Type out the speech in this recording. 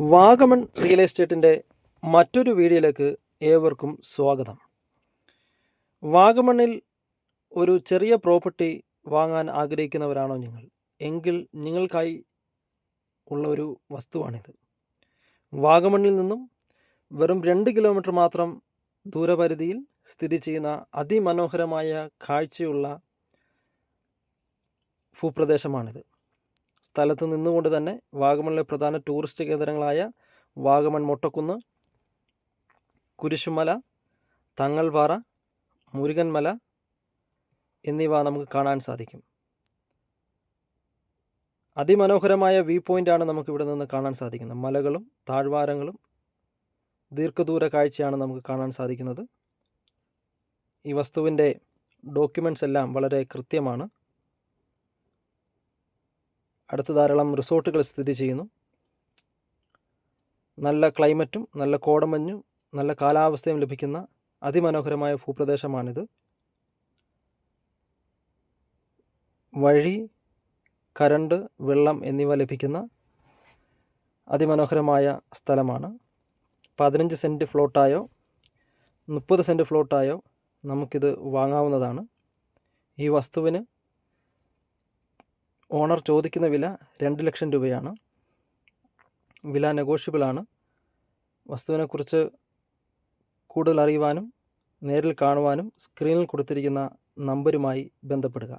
Vagamon real എസ്റ്റേറ്റിൻ്റെ മറ്റൊരു വീഡിയോയിലേക്ക് ഏവർക്കും സ്വാഗതം. വാഗമണ്ണിൽ ഒരു ചെറിയ പ്രോപ്പർട്ടി വാങ്ങാൻ ആഗ്രഹിക്കുന്നവരാണോ നിങ്ങൾ? എങ്കിൽ നിങ്ങൾക്കായി ഉള്ള ഒരു വസ്തുവാണിത്. വാഗമണ്ണിൽ നിന്നും വെറും 2 കിലോമീറ്റർ മാത്രം ദൂരപരിധിയിൽ സ്ഥിതി ചെയ്യുന്ന അതിമനോഹരമായ കാഴ്ചയുള്ള ഭൂപ്രദേശമാണിത്. സ്ഥലത്ത് നിന്നുകൊണ്ട് തന്നെ വാഗമണിലെ പ്രധാന ടൂറിസ്റ്റ് കേന്ദ്രങ്ങളായ വാഗമൺ മൊട്ടക്കുന്ന്, കുരിശുമല, തങ്ങൾപാറ, മുരുകൻമല എന്നിവ നമുക്ക് കാണാൻ സാധിക്കും. അതിമനോഹരമായ വ്യൂ പോയിൻ്റാണ് നമുക്കിവിടെ നിന്ന് കാണാൻ സാധിക്കുന്നത്. മലകളും താഴ്വാരങ്ങളും ദീർഘദൂര കാഴ്ചയാണ് നമുക്ക് കാണാൻ സാധിക്കുന്നത്. ഈ വസ്തുവിൻ്റെ ഡോക്യുമെൻറ്റ്സ് എല്ലാം വളരെ കൃത്യമാണ്. അടുത്ത് ധാരാളം റിസോർട്ടുകൾ സ്ഥിതി ചെയ്യുന്നു. നല്ല ക്ലൈമറ്റും നല്ല കോടമഞ്ഞും നല്ല കാലാവസ്ഥയും ലഭിക്കുന്ന അതിമനോഹരമായ ഭൂപ്രദേശമാണിത്. വഴി, കരണ്ട്, വെള്ളം എന്നിവ ലഭിക്കുന്ന അതിമനോഹരമായ സ്ഥലമാണ്. 15 സെൻറ്റ് ഫ്ലോട്ടായോ 30 സെൻറ്റ് ഫ്ലോട്ടായോ നമുക്കിത് വാങ്ങാവുന്നതാണ്. ഈ വസ്തുവിന് ഓണർ ചോദിക്കുന്ന വില 2 ലക്ഷം രൂപയാണ്. വില നെഗോഷ്യബിളാണ്. വസ്തുവിനെക്കുറിച്ച് കൂടുതൽ അറിയുവാനും നേരിൽ കാണുവാനും സ്ക്രീനിൽ കൊടുത്തിരിക്കുന്ന നമ്പരുമായി ബന്ധപ്പെടുക.